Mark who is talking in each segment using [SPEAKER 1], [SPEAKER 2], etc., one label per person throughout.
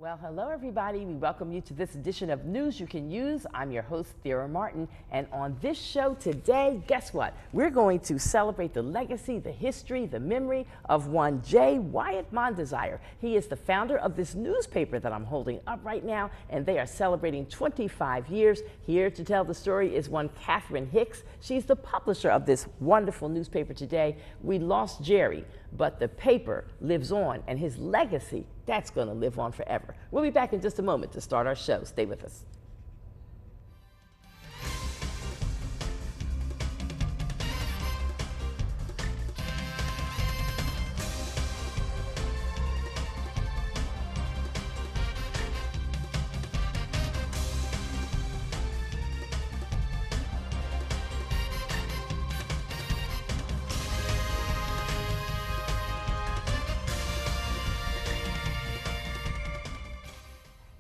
[SPEAKER 1] Well, hello everybody. We welcome you to this edition of News You Can Use. I'm your host, Thera Martin, and on this show today, guess what? We're going to celebrate the legacy, the history, the memory of one J. Wyatt Mondesire. He is the founder of this newspaper that I'm holding up right now, and they are celebrating 25 years. Here to tell the story is one Catherine Hicks. She's the publisher of this wonderful newspaper today. We lost Jerry, but the paper lives on, and his legacy, that's going to live on forever. We'll be back in just a moment to start our show. Stay with us.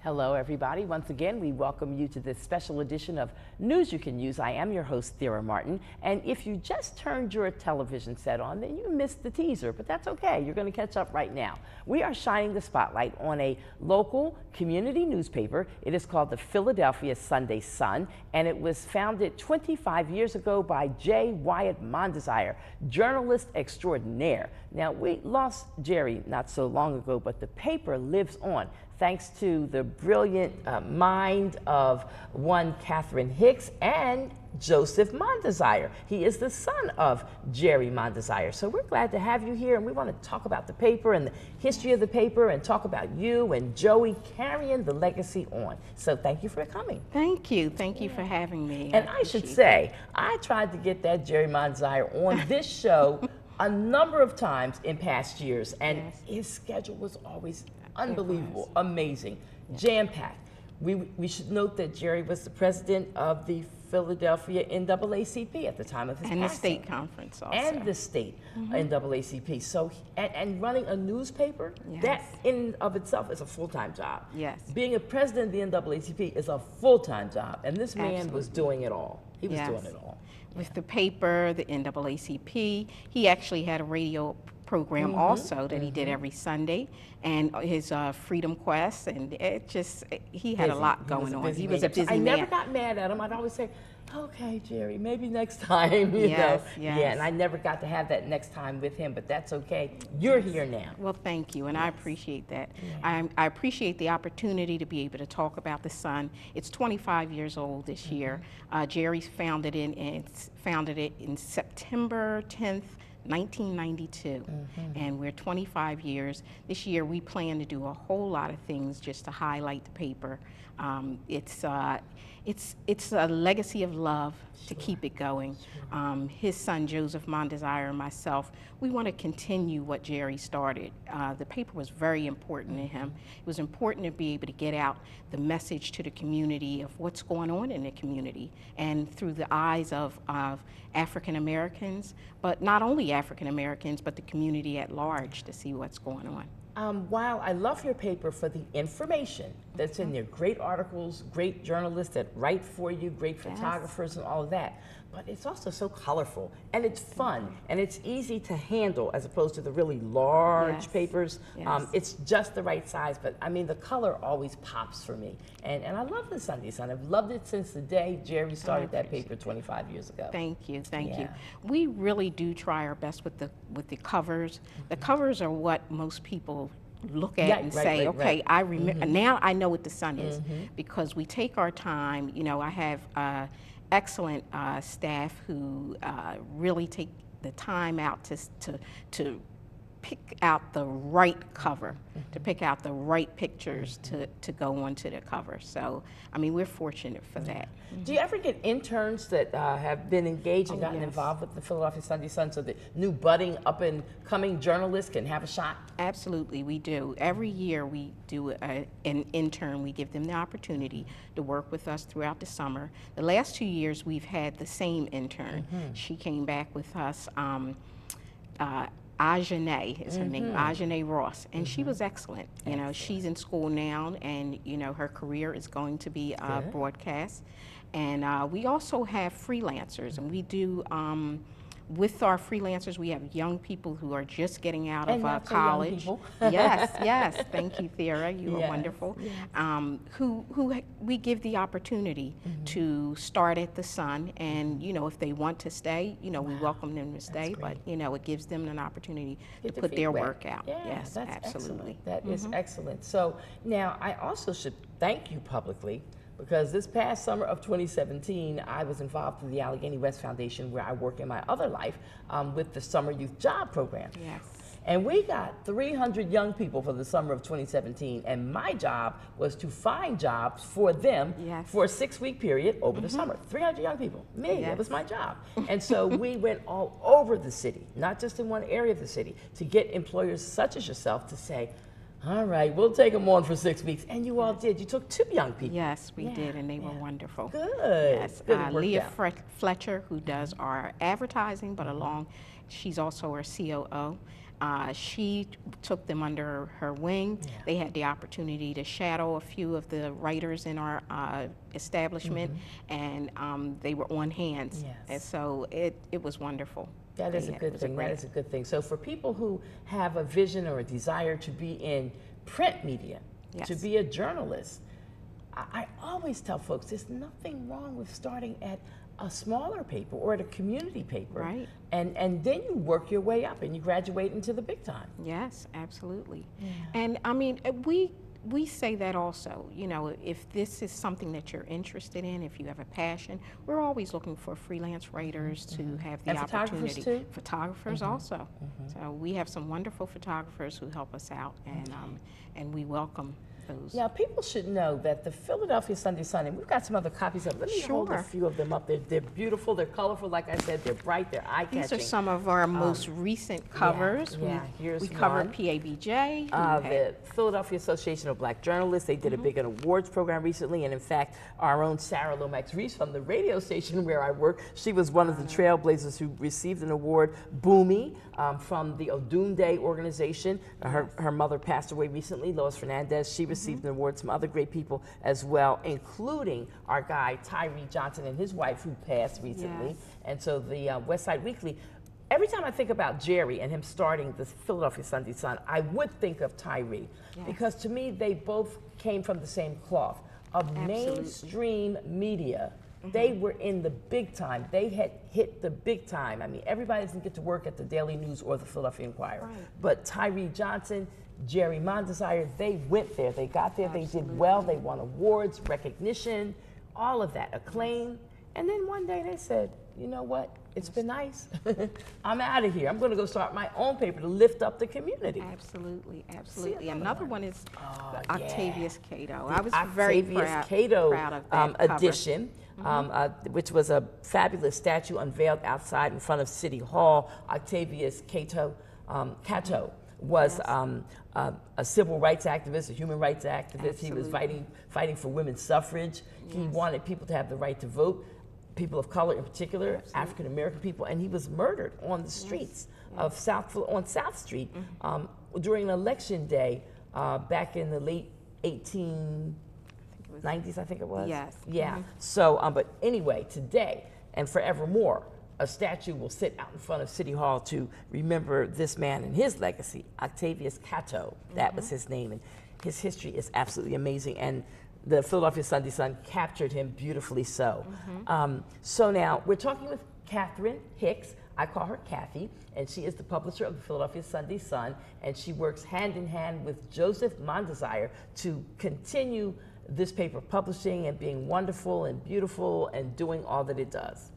[SPEAKER 1] Hello, everybody. Once again, we welcome you to this special edition of News You Can Use. I am your host, Thera Martin. And if you just turned your television set on, then you missed the teaser, but that's okay. You're going to catch up right now. We are shining the spotlight on a local community newspaper. It is called the Philadelphia Sunday Sun, and it was founded 25 years ago by J. Wyatt Mondesire, journalist extraordinaire. Now, we lost Jerry not so long ago, but the paper lives on, thanks to the brilliant mind of one Catherine Hicks and Joseph Mondesire. He is the son of Jerry Mondesire. So we're glad to have you here, and we want to talk about the paper and the history of the paper and talk about you and Joey carrying the legacy on. So thank you for coming.
[SPEAKER 2] Thank you. Thank you for having me.
[SPEAKER 1] And I should say, I tried to get that Jerry Mondesire on this show a number of times in past years, and his schedule was always unbelievable, amazing, jam-packed. We should note that Jerry was the president of the Philadelphia NAACP at the time of his passing.
[SPEAKER 2] And the state conference also.
[SPEAKER 1] And the state NAACP. So, and running a newspaper, that in and of itself is a full-time job.
[SPEAKER 2] Yes.
[SPEAKER 1] Being a president of the NAACP is a full-time job, and this man was doing it all. He was doing it all.
[SPEAKER 2] With the paper, the NAACP, he actually had a radio program also that he did every Sunday, and his Freedom Quest, and it just, he had a lot going on. He was a busy man.
[SPEAKER 1] I never got mad at him. I'd always say, okay, Jerry, maybe next time, you know. Yeah, and I never got to have that next time with him, but that's okay. You're here now.
[SPEAKER 2] Well, thank you, and I appreciate that. I appreciate the opportunity to be able to talk about the Sun. It's 25 years old this year. Jerry founded it in September 10th, 1992, and we're 25 years. This year we plan to do a whole lot of things just to highlight the paper. It's a legacy of love to keep it going. His son Joseph Mondesire and myself, we want to continue what Jerry started. The paper was very important to him. It was important to be able to get out the message to the community of what's going on in the community, and through the eyes of African Americans, but not only African Americans, but the community at large, to see what's going on.
[SPEAKER 1] While I love your paper for the information that's in there, great articles, great journalists that write for you, great photographers and all of that, but it's also so colorful, and it's fun, and it's easy to handle as opposed to the really large papers. It's just the right size, but I mean, the color always pops for me. And I love the Sunday Sun. I've loved it since the day Jerry started that paper 25 years ago.
[SPEAKER 2] Thank you, thank you. We really do try our best with the covers. The covers are what most people look at and say, okay, I remember, now I know what the Sun is, because we take our time. You know, I have excellent staff who really take the time out to pick out the right cover, to pick out the right pictures to go onto the cover. So, I mean, we're fortunate for that.
[SPEAKER 1] Do you ever get interns that have been engaged and gotten involved with the Philadelphia Sunday Sun, so that new budding, up-and-coming journalists can have a shot?
[SPEAKER 2] Absolutely, we do. Every year we do an intern. We give them the opportunity to work with us throughout the summer. The last 2 years we've had the same intern. She came back with us. Ajane is her name, Ajane Ross, and she was excellent. You know, she's in school now, and you know, her career is going to be broadcast. And we also have freelancers, and we do with our freelancers, we have young people who are just getting out
[SPEAKER 1] And
[SPEAKER 2] of
[SPEAKER 1] not so young
[SPEAKER 2] college.
[SPEAKER 1] people.
[SPEAKER 2] Yes, yes. Thank you, Thera. You are
[SPEAKER 1] Yes,
[SPEAKER 2] wonderful.
[SPEAKER 1] yes.
[SPEAKER 2] Who we give the opportunity to start at the Sun, and you know, if they want to stay, you know, we welcome them to stay. But you know, it gives them an opportunity to put their work out.
[SPEAKER 1] Yeah,
[SPEAKER 2] Yes,
[SPEAKER 1] that's
[SPEAKER 2] absolutely.
[SPEAKER 1] excellent. That is excellent. So now I also should thank you publicly, because this past summer of 2017, I was involved in the Allegheny West Foundation, where I work in my other life, with the Summer Youth Job Program.
[SPEAKER 2] Yes.
[SPEAKER 1] And we got 300 young people for the summer of 2017, and my job was to find jobs for them for a 6-week period over the summer. 300 young people, me, that was my job. And so we went all over the city, not just in one area of the city, to get employers such as yourself to say, all right, we'll take them on for 6 weeks. And you all did. You took 2 young people.
[SPEAKER 2] Yes, we did, and they were wonderful.
[SPEAKER 1] Good.
[SPEAKER 2] Yes,
[SPEAKER 1] Good, it worked
[SPEAKER 2] Leah
[SPEAKER 1] out.
[SPEAKER 2] Fletcher, who does our advertising, but she's also our COO. She took them under her wing. They had the opportunity to shadow a few of the writers in our establishment, and they were on hands.
[SPEAKER 1] Yes.
[SPEAKER 2] And so it was wonderful.
[SPEAKER 1] That is a good thing. That is a good thing. So for people who have a vision or a desire to be in print media, to be a journalist, I always tell folks there's nothing wrong with starting at a smaller paper or at a community paper.
[SPEAKER 2] Right.
[SPEAKER 1] And then you work your way up and you graduate into the big time.
[SPEAKER 2] Yes, absolutely. And I mean, we say that also, you know, if this is something that you're interested in, if you have a passion, we're always looking for freelance writers to have the
[SPEAKER 1] And
[SPEAKER 2] opportunity.
[SPEAKER 1] photographers too?
[SPEAKER 2] Photographers also. So we have some wonderful photographers who help us out, and we welcome those.
[SPEAKER 1] Now, people should know that the Philadelphia Sunday Sun, and we've got some other copies of it. Let me hold a few of them up. They're beautiful, they're colorful, like I said, they're bright, they're eye-catching.
[SPEAKER 2] These are some of our most recent covers.
[SPEAKER 1] Here's
[SPEAKER 2] we covered
[SPEAKER 1] one.
[SPEAKER 2] PABJ.
[SPEAKER 1] The Philadelphia Association of Black Journalists, they did a big awards program recently, and in fact, our own Sarah Lomax-Reese from the radio station where I work, she was one of the trailblazers who received an award. Boomy from the Odunde organization, her mother passed away recently, Lois Fernandez, she received an award, some other great people as well, including our guy Tyree Johnson and his wife who passed recently. And so the West Side Weekly, every time I think about Jerry and him starting the Philadelphia Sunday Sun, I would think of Tyree, because to me they both came from the same cloth of mainstream media. They were in the big time. They had hit the big time. I mean, everybody doesn't get to work at the Daily News or the Philadelphia Inquirer. But Tyree Johnson, Jerry Mondesire, they went there. They got there. They did well. They won awards, recognition, all of that, acclaim. And then one day they said, you know what? It's been nice. I'm out of here. I'm going to go start my own paper to lift up the community.
[SPEAKER 2] Absolutely, absolutely. Another one is Octavius Cato.
[SPEAKER 1] The
[SPEAKER 2] I was very proud of that
[SPEAKER 1] edition, which was a fabulous statue unveiled outside in front of City Hall. Octavius Cato was a civil rights activist, a human rights activist. He was fighting for women's suffrage. He wanted people to have the right to vote, people of color in particular, African American people, and he was murdered on the streets of on South Street during an election day back in the late 1890s, I think it was.
[SPEAKER 2] Yes.
[SPEAKER 1] Yeah. So, but anyway, today and forevermore, a statue will sit out in front of City Hall to remember this man and his legacy, Octavius Cato. That was his name, and his history is absolutely amazing. And the Philadelphia Sunday Sun captured him beautifully so. So now we're talking with Catherine Hicks. I call her Kathy, and she is the publisher of the Philadelphia Sunday Sun, and she works hand in hand with Joseph Mondesire to continue this paper publishing and being wonderful and beautiful and doing all that it does.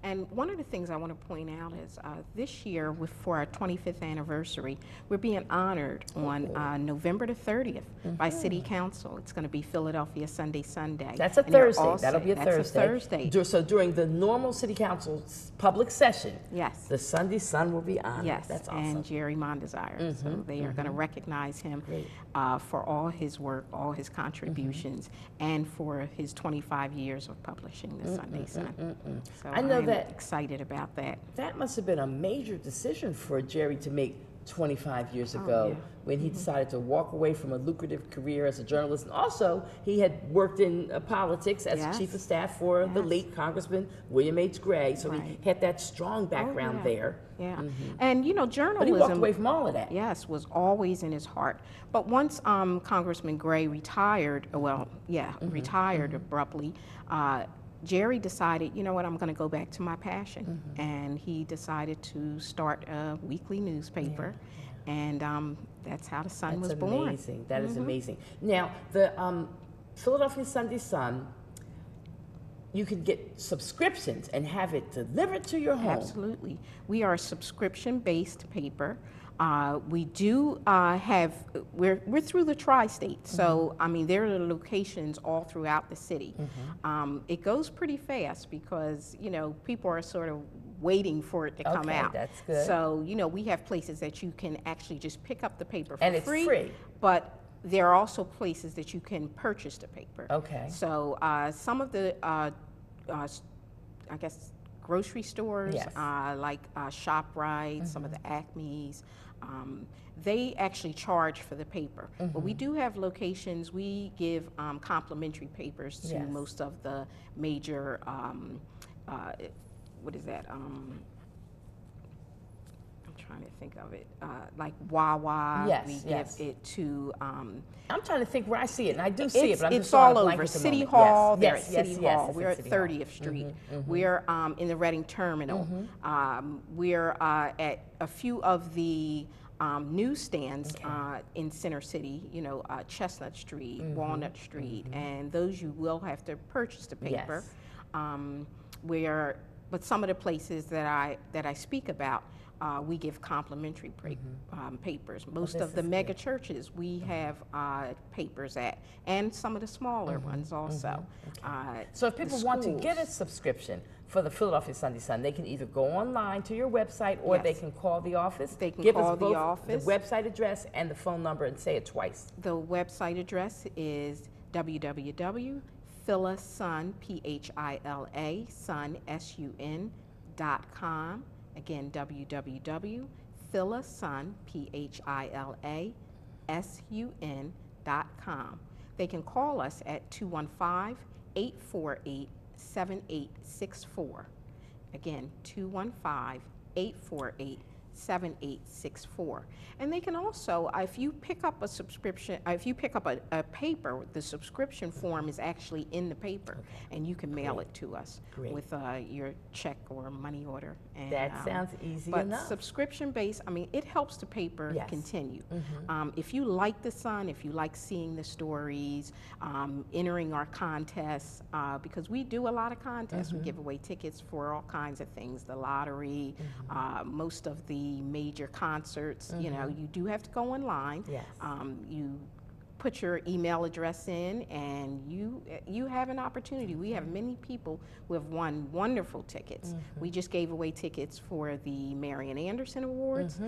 [SPEAKER 2] And one of the things I want to point out is this year, for our 25th anniversary, we're being honored on November the 30th by City Council. It's going to be Philadelphia Sunday Sunday.
[SPEAKER 1] That's a Thursday. That'll be a Thursday. So during the normal City Council's public session, the Sunday Sun will be honored. That's awesome.
[SPEAKER 2] And Jerry Mondesire. So they are going to recognize him for all his work, all his contributions, and for his 25 years of publishing the Sunday Sun. So
[SPEAKER 1] I know
[SPEAKER 2] I'm excited about that.
[SPEAKER 1] That must have been a major decision for Jerry to make 25 years
[SPEAKER 2] Oh,
[SPEAKER 1] ago
[SPEAKER 2] yeah.
[SPEAKER 1] when he decided to walk away from a lucrative career as a journalist. And also, he had worked in politics as
[SPEAKER 2] Yes.
[SPEAKER 1] chief of staff for the
[SPEAKER 2] Yes.
[SPEAKER 1] late Congressman William H. Gray. So he
[SPEAKER 2] Right.
[SPEAKER 1] had that strong background
[SPEAKER 2] yeah.
[SPEAKER 1] there.
[SPEAKER 2] Yeah, and you know,
[SPEAKER 1] But he
[SPEAKER 2] journalism.
[SPEAKER 1] walked away from all of that.
[SPEAKER 2] Yes, was always in his heart. But once Congressman Gray retired, retired abruptly, Jerry decided, you know what, I'm going to go back to my passion. And he decided to start a weekly newspaper. And that's how the Sun was born.
[SPEAKER 1] That's amazing. That is amazing. Now, the Philadelphia Sunday Sun, you can get subscriptions and have it delivered to your home.
[SPEAKER 2] Absolutely. We are a subscription-based paper. We do we're through the tri-state, so I mean there are locations all throughout the city. It goes pretty fast because, you know, people are sort of waiting for it to come out.
[SPEAKER 1] That's good.
[SPEAKER 2] So, you know, we have places that you can actually just pick up the paper for
[SPEAKER 1] And it's free.
[SPEAKER 2] But there are also places that you can purchase the paper.
[SPEAKER 1] Okay.
[SPEAKER 2] So some of the, I guess, grocery stores,
[SPEAKER 1] Yes.
[SPEAKER 2] like ShopRite, some of the Acme's, they actually charge for the paper. But we do have locations, we give complimentary papers to
[SPEAKER 1] Yes.
[SPEAKER 2] most of the major, what is that? I'm trying to think of it. Like Wawa,
[SPEAKER 1] Yes,
[SPEAKER 2] we
[SPEAKER 1] yes.
[SPEAKER 2] give it to,
[SPEAKER 1] I'm trying to think where I see it, and I do see it, but I'm
[SPEAKER 2] it's
[SPEAKER 1] just drawing
[SPEAKER 2] all
[SPEAKER 1] a blank
[SPEAKER 2] over.
[SPEAKER 1] at the
[SPEAKER 2] City
[SPEAKER 1] moment.
[SPEAKER 2] Hall,
[SPEAKER 1] Yes,
[SPEAKER 2] they're
[SPEAKER 1] yes,
[SPEAKER 2] at
[SPEAKER 1] yes,
[SPEAKER 2] City
[SPEAKER 1] yes,
[SPEAKER 2] Hall.
[SPEAKER 1] it's
[SPEAKER 2] We're at
[SPEAKER 1] City Hall.
[SPEAKER 2] 30th Street. We're in the Reading Terminal. We're at a few of the newsstands in Center City, you know, Chestnut Street, Walnut Street, and those you will have to purchase the paper.
[SPEAKER 1] Yes.
[SPEAKER 2] But some of the places that I speak about, we give complimentary papers. Most
[SPEAKER 1] this
[SPEAKER 2] of the
[SPEAKER 1] is
[SPEAKER 2] mega churches we have papers at, and some of the smaller ones also.
[SPEAKER 1] So if people want to get a
[SPEAKER 2] schools.
[SPEAKER 1] subscription for the Philadelphia Sunday Sun, they can either go online to your website or they
[SPEAKER 2] Yes.
[SPEAKER 1] can call the office.
[SPEAKER 2] They can
[SPEAKER 1] Give
[SPEAKER 2] call
[SPEAKER 1] us
[SPEAKER 2] the
[SPEAKER 1] both
[SPEAKER 2] office.
[SPEAKER 1] the website address and the phone number and say it twice.
[SPEAKER 2] The website address is www.philasun, P-H-I-L-A, sun, S-U-N.com. Again, www.philasun, P-H-I-L-A-S-U-N.com. They can call us at 215-848-7864. Again, 215-848-7864. And they can also, if you pick up a subscription, if you pick up a paper, the subscription form is actually in the paper, and you can mail it to us with your check or money order. And,
[SPEAKER 1] That sounds easy
[SPEAKER 2] but
[SPEAKER 1] enough.
[SPEAKER 2] subscription based, I mean, it helps the paper continue. If you like the Sun, if you like seeing the stories, entering our contests, because we do a lot of contests. We give away tickets for all kinds of things, the lottery, most of the major concerts. You know, you do have to go online.
[SPEAKER 1] Yes.
[SPEAKER 2] You put your email address in, and you have an opportunity. We have many people who have won wonderful tickets. We just gave away tickets for the Marion Anderson Awards.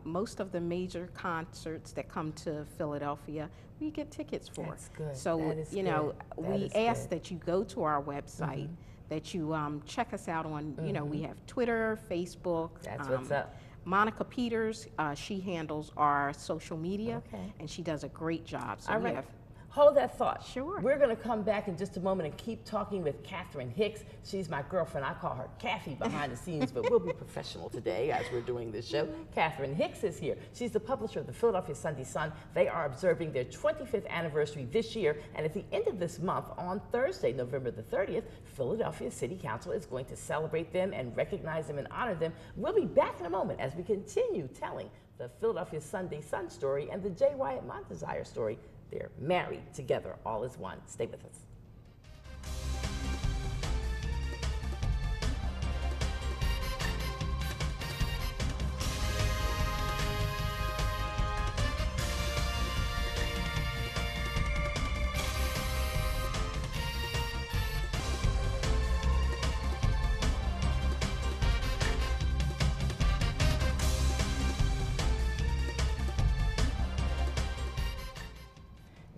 [SPEAKER 2] Most of the major concerts that come to Philadelphia, we get tickets for.
[SPEAKER 1] That's good.
[SPEAKER 2] So,
[SPEAKER 1] That is
[SPEAKER 2] you know,
[SPEAKER 1] good. That
[SPEAKER 2] we
[SPEAKER 1] is
[SPEAKER 2] ask
[SPEAKER 1] good.
[SPEAKER 2] that you go to our website, that you check us out on, you know, we have Twitter, Facebook.
[SPEAKER 1] That's what's up.
[SPEAKER 2] Monica Peters, she handles our social media,
[SPEAKER 1] Okay.
[SPEAKER 2] and she does a great job. So
[SPEAKER 1] All
[SPEAKER 2] we
[SPEAKER 1] right.
[SPEAKER 2] have,
[SPEAKER 1] Hold that thought.
[SPEAKER 2] Sure.
[SPEAKER 1] We're going to come back in just a moment and keep talking with Catherine Hicks. She's my girlfriend. I call her Kathy behind the scenes, but we'll be professional today as we're doing this show. Catherine Hicks is here. She's the publisher of the Philadelphia Sunday Sun. They are observing their 25th anniversary this year, and at the end of this month, on Thursday, November the 30th, Philadelphia City Council is going to celebrate them and recognize them and honor them. We'll be back in a moment as we continue telling the Philadelphia Sunday Sun story and the J. Wyatt Montesire story. They're married together, all as one. Stay with us.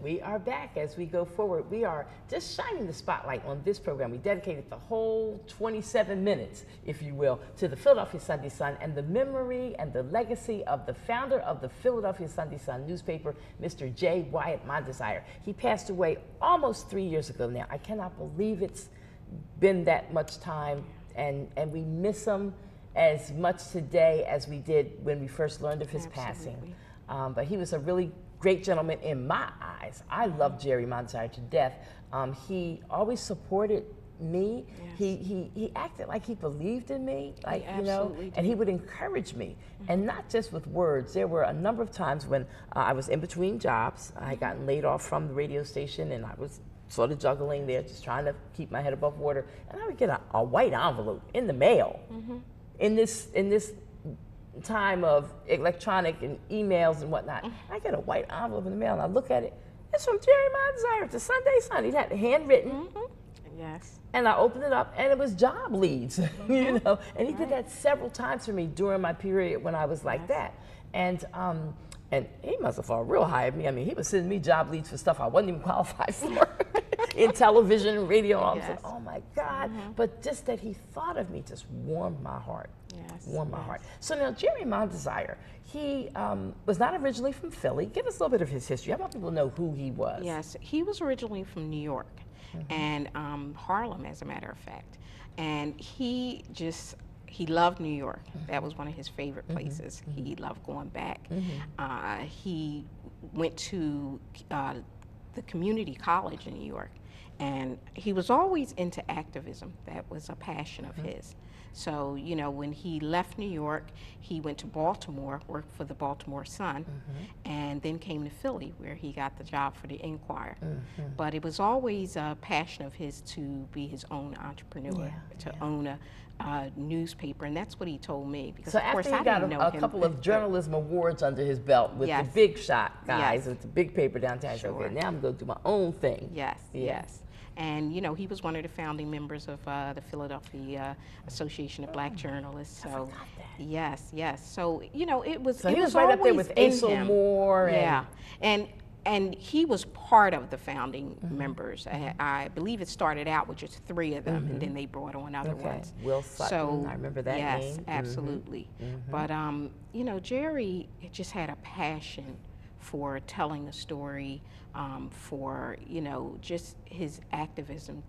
[SPEAKER 1] We are back as we go forward. We are just shining the spotlight on this program. We dedicated the whole 27 minutes, if you will, to the Philadelphia Sunday Sun and the memory and the legacy of the founder of the Philadelphia Sunday Sun newspaper, Mr. J. Wyatt Mondesire. He passed away almost 3 years ago now. I cannot believe it's been that much time, and we miss him as much today as we did when we first learned of his passing. But he was a really great gentleman in my eyes. I love Jerry Mondesire to death. He always supported me. Yes. He acted like he believed in me, like, you know, and he would encourage me, and not just with words. There were a number of times when I was in between jobs. I had gotten laid off from the radio station, and I was sort of juggling there, just trying to keep my head above water. And I would get a white envelope in the mail. In this time of electronic and emails and whatnot. I get a white envelope in the mail and I look at it. It's from Jerry Mondesire, the Sunday Sun. He had it handwritten.
[SPEAKER 2] Yes.
[SPEAKER 1] And I opened it up and it was job leads, you know. And he did that several times for me during my period when I was like that. And he must have thought real high of me. I mean, he was sending me job leads for stuff I wasn't even qualified for in television and radio. I was like, oh my God. But just that he thought of me just warmed my heart. Warmed my heart. So now, Jerry Mondesire, he was not originally from Philly. Give us a little bit of his history. I want people to know who he was.
[SPEAKER 2] Yes, he was originally from New York and Harlem, as a matter of fact. And he loved New York. That was one of his favorite places. He loved going back. He went to the community college in New York, and he was always into activism. That was a passion of his. So, you know, when he left New York, he went to Baltimore, worked for the Baltimore Sun, and then came to Philly, where he got the job for the Enquirer. But it was always a passion of his to be his own entrepreneur, to own a newspaper, and that's what he told me. Because
[SPEAKER 1] so
[SPEAKER 2] of course,
[SPEAKER 1] after he got a couple of journalism awards under his belt with the big shot guys, with the big paper downtown, so okay, now I'm going to do my own thing. Yes.
[SPEAKER 2] And, you know, he was one of the founding members of the Philadelphia Association of Black Journalists. So,
[SPEAKER 1] I forgot that.
[SPEAKER 2] Yes. So, you know, it was.
[SPEAKER 1] So he was right up there with Asa Moore.
[SPEAKER 2] And he was part of the founding members. I believe it started out with just 3 of them, and then they brought on other ones.
[SPEAKER 1] Will Sutton,
[SPEAKER 2] so,
[SPEAKER 1] I remember that name.
[SPEAKER 2] Yes, absolutely. But, you know, Jerry just had a passion for telling a story, for, you know, just his activism,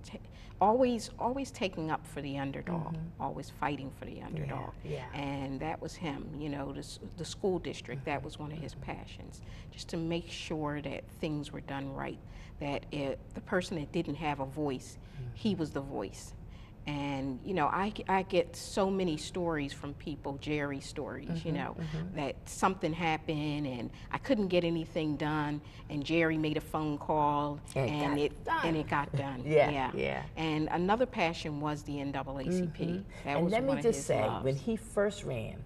[SPEAKER 2] always taking up for the underdog, always fighting for the underdog. And that was him, you know, the school district, that was one of his passions, just to make sure that things were done right, that the person that didn't have a voice, he was the voice. And, you know, I get so many stories from people, Jerry stories, you know, that something happened and I couldn't get anything done, and Jerry made a phone call and it got done. And another passion was the NAACP. That
[SPEAKER 1] and
[SPEAKER 2] was
[SPEAKER 1] let
[SPEAKER 2] one
[SPEAKER 1] me
[SPEAKER 2] of
[SPEAKER 1] just
[SPEAKER 2] his
[SPEAKER 1] say,
[SPEAKER 2] loves.
[SPEAKER 1] when he first ran,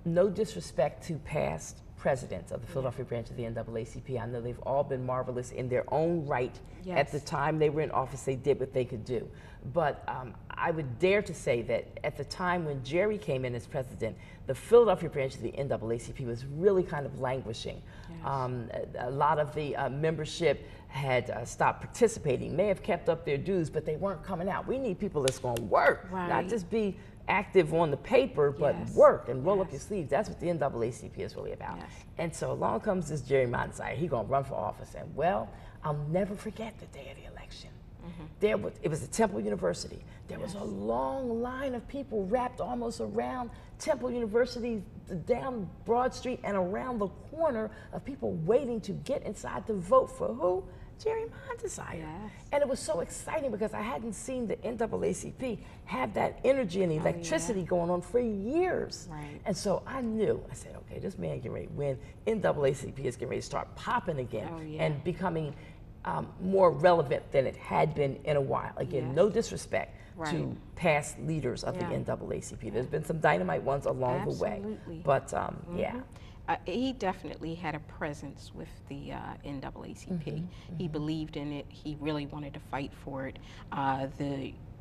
[SPEAKER 1] no disrespect to past presidents of the Philadelphia branch of the NAACP. I know they've all been marvelous in their own right. At the time they were in office, they did what they could do. But I would dare to say that at the time when Jerry came in as president, the Philadelphia branch of the NAACP was really kind of languishing. A lot of the membership had stopped participating, may have kept up their dues, but they weren't coming out. We need people that's going to work, not just be active on the paper, but work and roll up your sleeves. That's what the NAACP is really about. And so along comes this Jerry Mondesire. He's going to run for office. And well, I'll never forget the day of the election. It was at Temple University. There was a long line of people wrapped almost around Temple University, down Broad Street, and around the corner of people waiting to get inside to vote for who? Jerry Mondesire. And it was so exciting because I hadn't seen the NAACP have that energy and electricity going on for years. And so I knew, I said, okay, this man getting ready to win. NAACP is getting ready to start popping again and becoming more relevant than it had been in a while. Again, no disrespect to past leaders of the NAACP. There's been some dynamite ones along the way. But
[SPEAKER 2] he definitely had a presence with the NAACP. He believed in it. He really wanted to fight for it.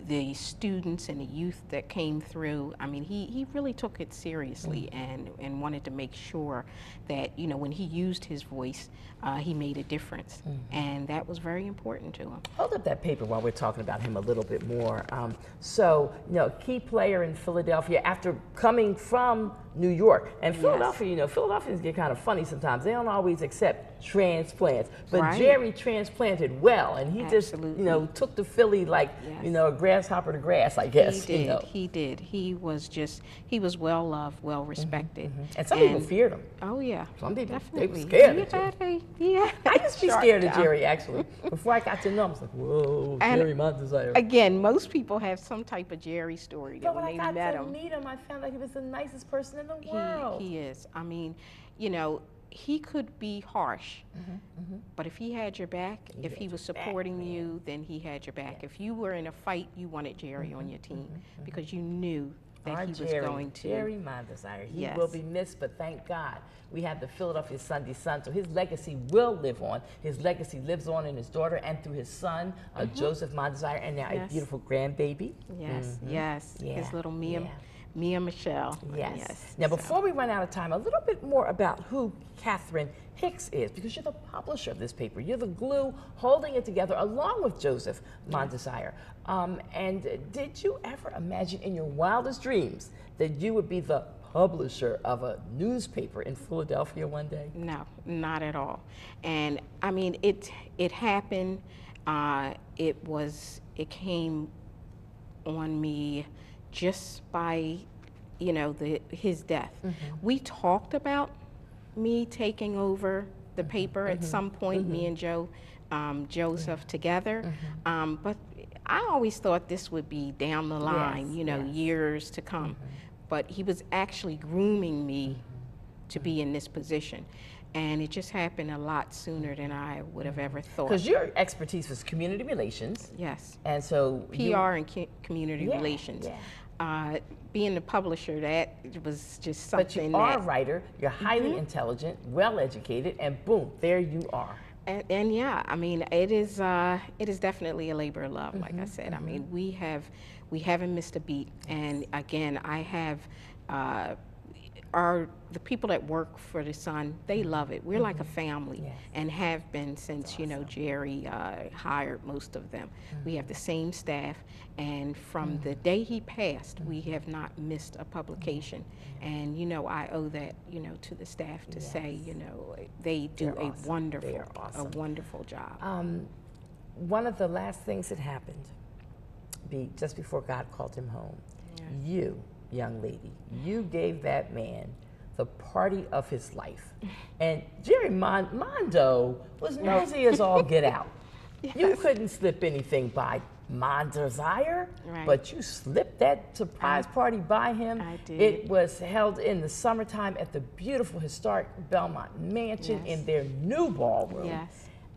[SPEAKER 2] the students and the youth that came through. I mean, he really took it seriously and wanted to make sure that, you know, when he used his voice, he made a difference. And that was very important to him.
[SPEAKER 1] Hold up that paper while we're talking about him a little bit more. So, you know, key player in Philadelphia after coming from New York. And Philadelphia, you know, Philadelphians get kind of funny sometimes. They don't always accept transplants. But Jerry transplanted well, and he just, you know, took to Philly like, you know, a grasshopper to grass, I guess.
[SPEAKER 2] He did,
[SPEAKER 1] you know.
[SPEAKER 2] he did. He was well loved, well respected.
[SPEAKER 1] And some people feared him.
[SPEAKER 2] Oh yeah.
[SPEAKER 1] Some people,
[SPEAKER 2] definitely.
[SPEAKER 1] they were scared of Jerry.
[SPEAKER 2] Yeah.
[SPEAKER 1] I used to be scared of Jerry, actually. Before I got to know him, I was like, whoa,
[SPEAKER 2] And
[SPEAKER 1] Jerry Montesire.
[SPEAKER 2] Again, most people have some type of Jerry story that
[SPEAKER 1] But
[SPEAKER 2] when
[SPEAKER 1] when
[SPEAKER 2] they
[SPEAKER 1] I
[SPEAKER 2] met
[SPEAKER 1] got to
[SPEAKER 2] him.
[SPEAKER 1] meet him, I found like he was the nicest person in the world.
[SPEAKER 2] He is. I mean, you know, he could be harsh, but if he had your back, if he was supporting you, then he had your back. If you were in a fight, you wanted Jerry on your team because you knew that he was going to.
[SPEAKER 1] Jerry Montesire. He will be missed, but thank God we have the Philadelphia Sunday Sun, so his legacy will live on. His legacy lives on in his daughter and through his son, Joseph Montesire, and now a beautiful grandbaby.
[SPEAKER 2] His little Mia Michelle.
[SPEAKER 1] Yes. Now, before we run out of time, a little bit more about who Catherine Hicks is, because you're the publisher of this paper. You're the glue holding it together along with Joseph Montesire. And did you ever imagine in your wildest dreams that you would be the publisher of a newspaper in Philadelphia one day?
[SPEAKER 2] No, not at all. And I mean, it happened. It came on me just by, you know, his death. We talked about me taking over the paper at some point, me and Joseph together, but I always thought this would be down the line, you know, years to come. But he was actually grooming me to be in this position. And it just happened a lot sooner than I would have ever thought.
[SPEAKER 1] Because your expertise was community relations.
[SPEAKER 2] Yes.
[SPEAKER 1] And so
[SPEAKER 2] PR and community relations. Being the publisher, that was just something.
[SPEAKER 1] But you are a writer, you're highly intelligent, well educated, and boom, there you are.
[SPEAKER 2] And yeah, I mean, it is definitely a labor of love, like I said. I mean, we haven't missed a beat. And again, I have the people that work for the Sun, they love it. We're like a family and have been since, you know, Jerry hired most of them. We have the same staff, and from the day he passed, we have not missed a publication. And, you know, I owe that, you know, to the staff to say, you know, they do a wonderful job.
[SPEAKER 1] One of the last things that happened just before God called him home, you, young lady, you gave that man the party of his life. And Jerry Mondo was nosy as all get out. You couldn't slip anything by Montesire, but you slipped that surprise party by him.
[SPEAKER 2] I did.
[SPEAKER 1] It was held in the summertime at the beautiful historic Belmont Mansion in their new ballroom.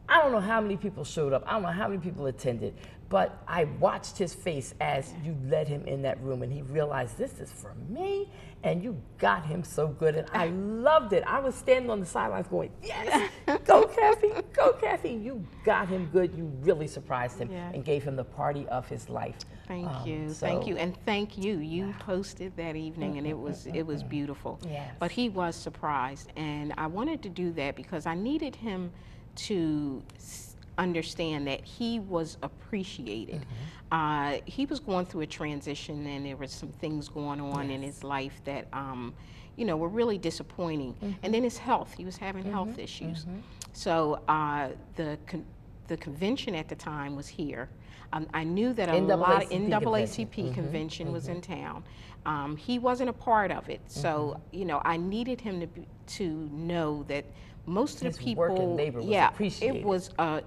[SPEAKER 1] I don't know how many people showed up. I don't know how many people attended, but I watched his face as you led him in that room, and he realized, this is for me, and you got him so good, and I loved it. I was standing on the sidelines going, yes, go Kathy, go Kathy. You got him good. You really surprised him and gave him the party of his life.
[SPEAKER 2] Thank you, and thank you. You hosted that evening, and it was beautiful. But he was surprised, and I wanted to do that because I needed him to understand that he was appreciated. He was going through a transition, and there were some things going on in his life that you know, were really disappointing. And then his health, he was having health issues. So the convention at the time was here. I knew that a lot of NAACP convention was in town. He wasn't a part of it, so you know, I needed him to know that most of the people,
[SPEAKER 1] work and labor was appreciated.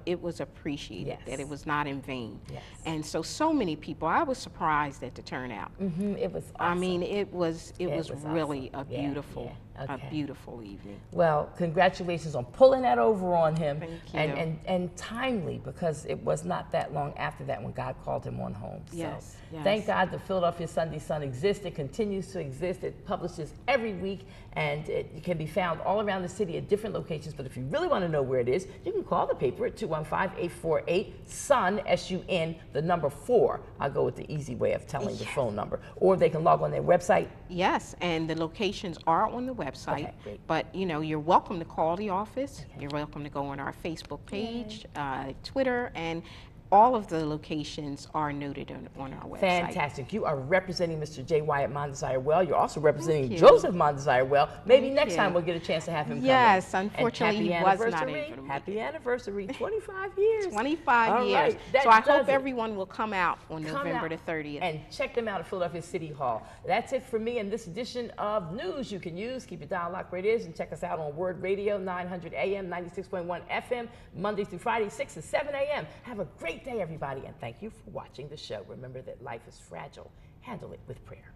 [SPEAKER 2] it was appreciated, that it was not in vain. And so many people, I was surprised at the turnout.
[SPEAKER 1] It was awesome.
[SPEAKER 2] I mean, it was really a beautiful a beautiful evening.
[SPEAKER 1] Well, congratulations on pulling that over on him.
[SPEAKER 2] Thank you.
[SPEAKER 1] And timely, because it was not that long after that when God called him on home.
[SPEAKER 2] Yes,
[SPEAKER 1] So
[SPEAKER 2] yes.
[SPEAKER 1] thank God the Philadelphia Sunday Sun exists. It continues to exist. It publishes every week, and it can be found all around the city at different locations. But if you really want to know where it is, you can call the paper at 215-848-SUN, S-U-N, the number 4. I'll go with the easy way of telling the phone number. Or they can log on their website.
[SPEAKER 2] Yes, and the locations are on the website.
[SPEAKER 1] Okay, great.
[SPEAKER 2] But you know, you're welcome to call the office. You're welcome to go on our Facebook page, Twitter, and all of the locations are noted on our website.
[SPEAKER 1] Fantastic. You are representing Mr. J. Wyatt Mondesire well. You're also representing
[SPEAKER 2] you.
[SPEAKER 1] Joseph Mondesire well. Maybe
[SPEAKER 2] Thank
[SPEAKER 1] next
[SPEAKER 2] you.
[SPEAKER 1] time we'll get a chance to have him come in.
[SPEAKER 2] Yes,
[SPEAKER 1] And
[SPEAKER 2] unfortunately,
[SPEAKER 1] happy
[SPEAKER 2] he was not
[SPEAKER 1] anniversary.
[SPEAKER 2] able to make
[SPEAKER 1] Happy anniversary. 25 years.
[SPEAKER 2] 25
[SPEAKER 1] All
[SPEAKER 2] years.
[SPEAKER 1] right, that
[SPEAKER 2] So I
[SPEAKER 1] does
[SPEAKER 2] hope
[SPEAKER 1] it.
[SPEAKER 2] everyone will come out on
[SPEAKER 1] Come
[SPEAKER 2] November
[SPEAKER 1] out
[SPEAKER 2] the 30th.
[SPEAKER 1] and check them out at Philadelphia City Hall. That's it for me in this edition of News You Can Use. Keep your dial locked where it is, and check us out on Word Radio, 900 AM, 96.1 FM, Monday through Friday, 6 to 7 AM. Have a great day, everybody, and thank you for watching the show. Remember that life is fragile. Handle it with prayer.